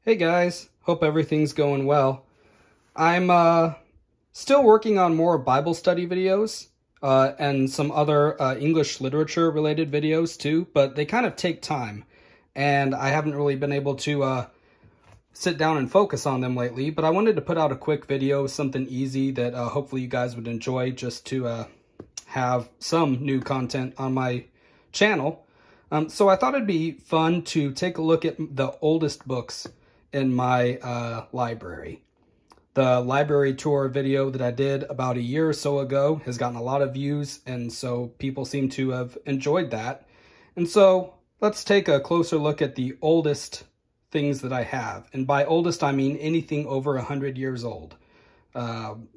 Hey guys, hope everything's going well. I'm still working on more Bible study videos and some other English literature related videos too, but they kind of take time and I haven't really been able to sit down and focus on them lately, but I wanted to put out a quick video, something easy that hopefully you guys would enjoy, just to have some new content on my channel. So I thought it'd be fun to take a look at the oldest books in my library. The library tour video that I did about a year or so ago has gotten a lot of views, and so people seem to have enjoyed that. And so let's take a closer look at the oldest things that I have. And by oldest, I mean anything over 100 years old.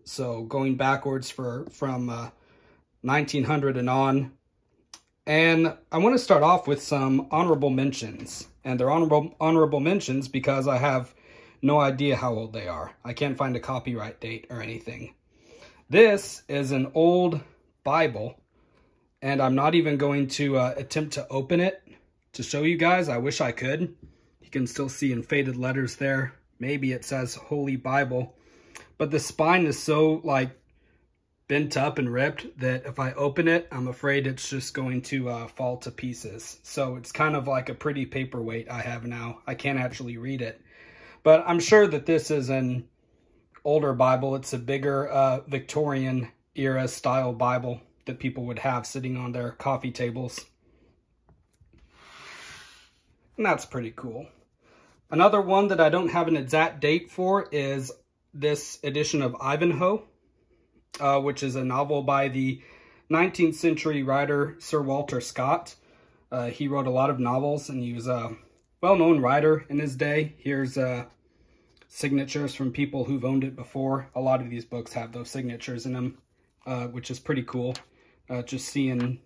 So going backwards from 1900 and on. And I want to start off with some honorable mentions. And they're honorable mentions because I have no idea how old they are. I can't find a copyright date or anything. This is an old Bible, and I'm not even going to attempt to open it to show you guys. I wish I could. You can still see in faded letters there. Maybe it says Holy Bible. But the spine is so, like, bent up and ripped that if I open it, I'm afraid it's just going to fall to pieces. So it's kind of like a pretty paperweight I have now. I can't actually read it. But I'm sure that this is an older Bible. It's a bigger Victorian era style Bible that people would have sitting on their coffee tables. And that's pretty cool. Another one that I don't have an exact date for is this edition of Ivanhoe, which is a novel by the 19th century writer Sir Walter Scott. He wrote a lot of novels, and he was a well-known writer in his day. Here's signatures from people who've owned it before. A lot of these books have those signatures in them, which is pretty cool. Just seeing,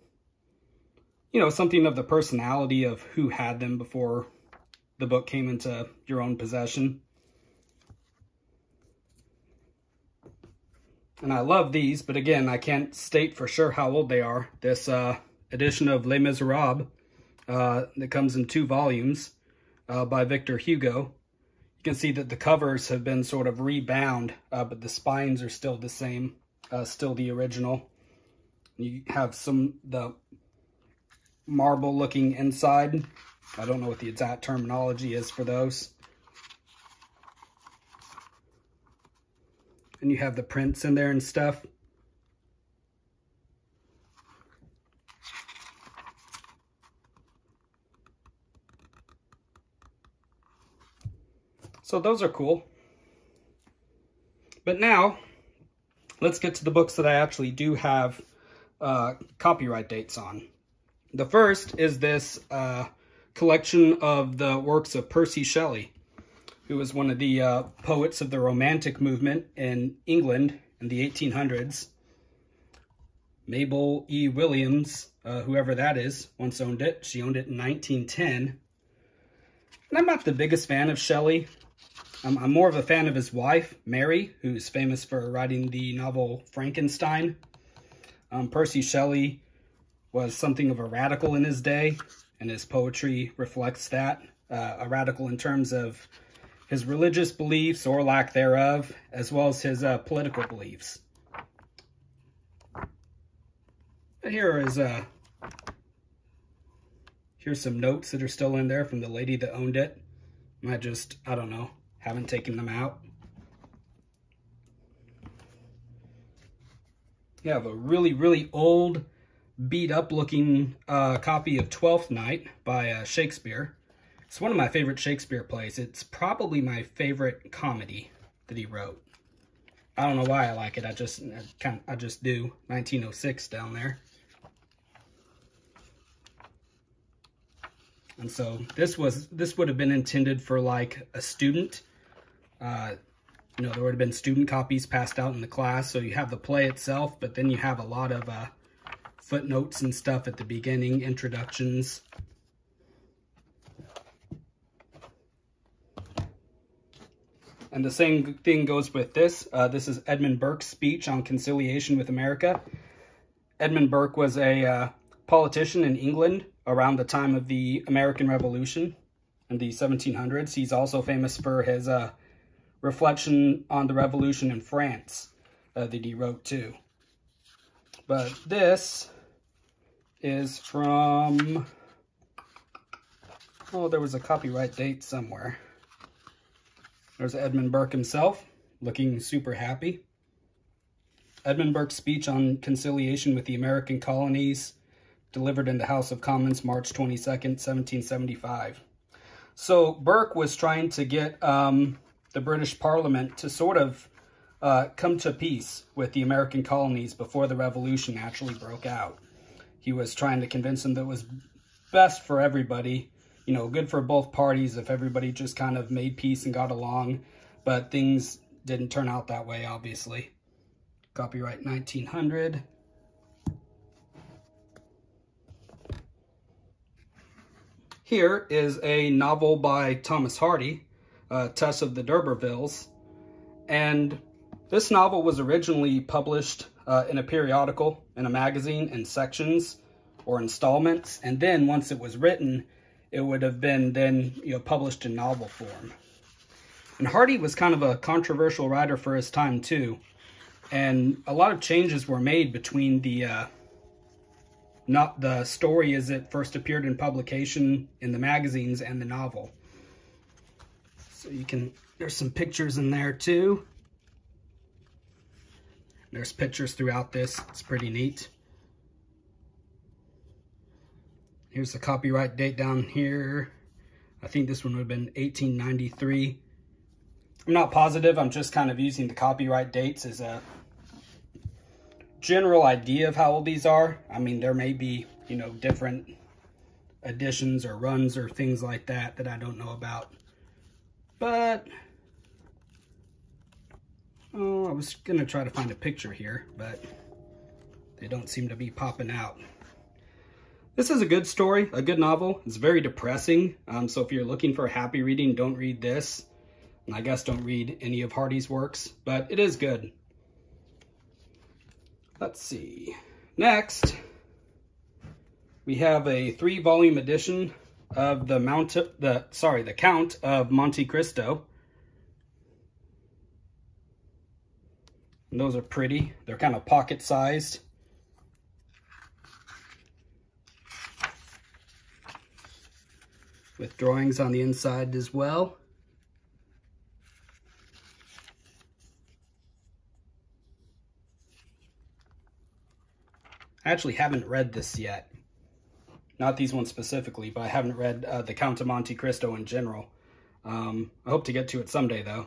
something of the personality of who had them before the book came into your own possession. And I love these, but again, I can't state for sure how old they are. This edition of Les Miserables that comes in 2 volumes by Victor Hugo. You can see that the covers have been sort of rebound, but the spines are still the same, still the original. You have the marble looking inside. I don't know what the exact terminology is for those. And you have the prints in there and stuff. So those are cool. But now, let's get to the books that I actually do have copyright dates on. The first is this collection of the works of Percy Shelley, who was one of the poets of the Romantic movement in England in the 1800s. Mabel E. Williams, whoever that is, once owned it. She owned it in 1910. And I'm not the biggest fan of Shelley. I'm more of a fan of his wife, Mary, who's famous for writing the novel Frankenstein. Percy Shelley was something of a radical in his day, and his poetry reflects that. A radical in terms of his religious beliefs or lack thereof, as well as his political beliefs. But here's some notes that are still in there from the lady that owned it. I don't know, haven't taken them out. You have a really, really old, beat up looking copy of Twelfth Night by Shakespeare. It's one of my favorite Shakespeare plays. It's probably my favorite comedy that he wrote. I don't know why I like it. I just do. 1906 down there. And so this would have been intended for like a student. There would have been student copies passed out in the class. So you have the play itself, but then you have a lot of footnotes and stuff at the beginning, introductions. And the same thing goes with this. This is Edmund Burke's speech on conciliation with America. Edmund Burke was a politician in England around the time of the American Revolution. in the 1700s. He's also famous for his reflection on the revolution in France that he wrote too. But this is from, oh, there was a copyright date somewhere. There's Edmund Burke himself, looking super happy. Edmund Burke's speech on conciliation with the American colonies, delivered in the House of Commons, March 22nd, 1775. So Burke was trying to get the British Parliament to sort of come to peace with the American colonies before the Revolution actually broke out. He was trying to convince them that it was best for everybody, you know, good for both parties if everybody just kind of made peace and got along. But things didn't turn out that way, obviously. Copyright 1900. Here is a novel by Thomas Hardy, Tess of the D'Urbervilles. And this novel was originally published in a periodical, in a magazine, in sections or installments. And then once it was written, it would have been then, you know, published in novel form. And Hardy was kind of a controversial writer for his time too. And a lot of changes were made between the not the story as it first appeared in publication in the magazines and the novel. So you can, there's some pictures in there too. There's pictures throughout this. It's pretty neat. Here's the copyright date down here. I think this one would have been 1893. I'm not positive. I'm just kind of using the copyright dates as a general idea of how old these are. I mean, there may be, you know, different editions or runs or things like that that I don't know about. But, oh, I was going to try to find a picture here, but they don't seem to be popping out. This is a good story, a good novel. It's very depressing. So if you're looking for a happy reading, don't read this. And I guess don't read any of Hardy's works, but it is good. Let's see. Next, we have a 3-volume edition of the Count of Monte Cristo. And those are pretty. They're kind of pocket-sized. With drawings on the inside as well. I actually haven't read this yet. Not these ones specifically, but I haven't read the Count of Monte Cristo in general. I hope to get to it someday, though.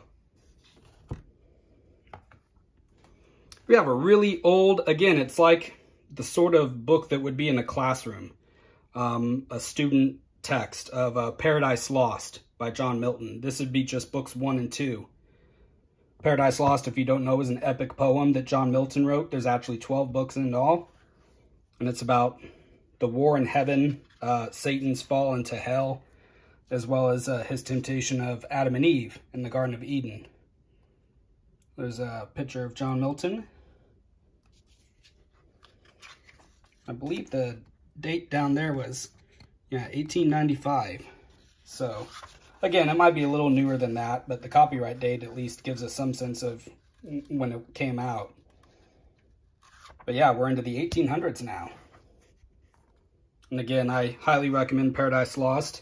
We have a really old, again, it's like the sort of book that would be in a classroom. A student text of Paradise Lost by John Milton. This would be just books 1 and 2. Paradise Lost, if you don't know, is an epic poem that John Milton wrote. There's actually 12 books in all. And it's about the war in heaven, Satan's fall into hell, as well as his temptation of Adam and Eve in the Garden of Eden. There's a picture of John Milton. I believe the date down there was, yeah, 1895. So, again, it might be a little newer than that, but the copyright date at least gives us some sense of when it came out. But yeah, we're into the 1800s now. And again, I highly recommend Paradise Lost.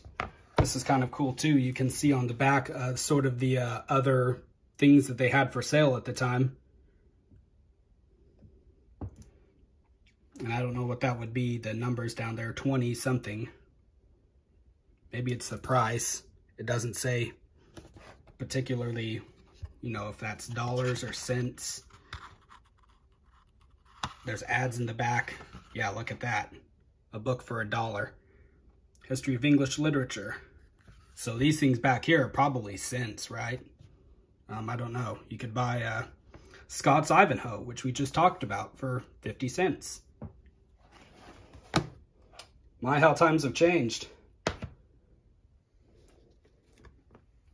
This is kind of cool too. You can see on the back sort of the other things that they had for sale at the time. And I don't know what that would be. The numbers down there, 20 something. Maybe it's the price. It doesn't say particularly, you know, if that's dollars or cents. There's ads in the back. Yeah, look at that. A book for $1. History of English Literature. So these things back here are probably cents, right? I don't know. You could buy Scott's Ivanhoe, which we just talked about, for 50 cents. My, how times have changed.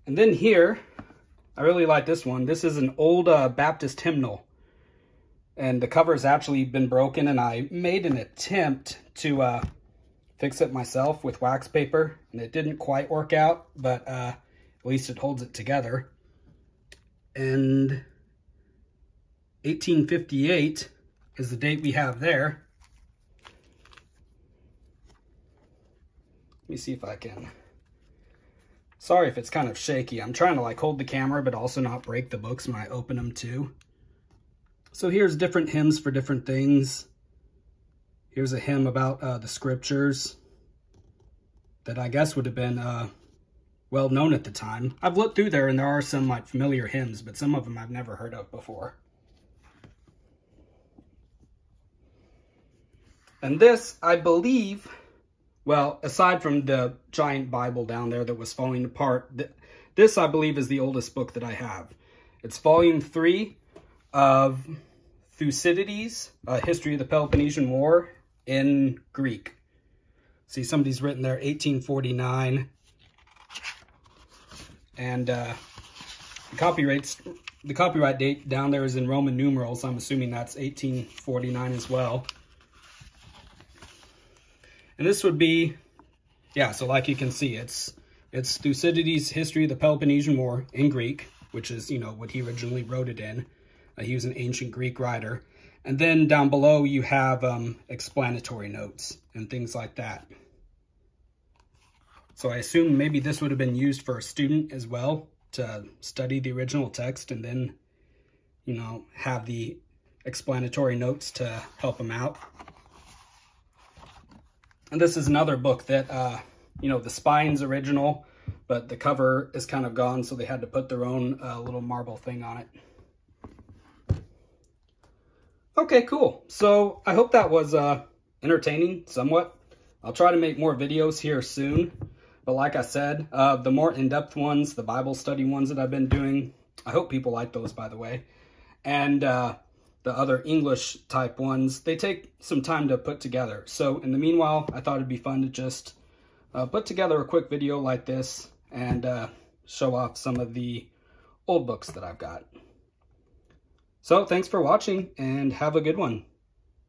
And then here, I really like this one. This is an old Baptist hymnal. And the cover has actually been broken, and I made an attempt to fix it myself with wax paper, and it didn't quite work out, but at least it holds it together. And 1858 is the date we have there. Let me see if I can. Sorry if it's kind of shaky. I'm trying to like hold the camera, but also not break the books when I open them too. So here's different hymns for different things. Here's a hymn about the scriptures that I guess would have been well known at the time. I've looked through there and there are some like familiar hymns, but some of them I've never heard of before. And this, I believe, well, aside from the giant Bible down there that was falling apart, this, I believe, is the oldest book that I have. It's volume 3 of Thucydides, History of the Peloponnesian War in Greek. See, somebody's written there 1849. And the copyright date down there is in Roman numerals. I'm assuming that's 1849 as well. And this would be, yeah, so like you can see, it's Thucydides' History of the Peloponnesian War in Greek, which is, you know, what he originally wrote it in. He was an ancient Greek writer. And then down below you have explanatory notes and things like that. So I assume maybe this would have been used for a student as well to study the original text and then, you know, have the explanatory notes to help them out. And this is another book that, you know, the spine's original, but the cover is kind of gone, so they had to put their own little marble thing on it. Okay, cool. So I hope that was entertaining somewhat. I'll try to make more videos here soon. But like I said, the more in-depth ones, the Bible study ones that I've been doing, I hope people like those, by the way. And the other English type ones, they take some time to put together. So in the meanwhile, I thought it'd be fun to just put together a quick video like this and show off some of the old books that I've got. So thanks for watching and have a good one.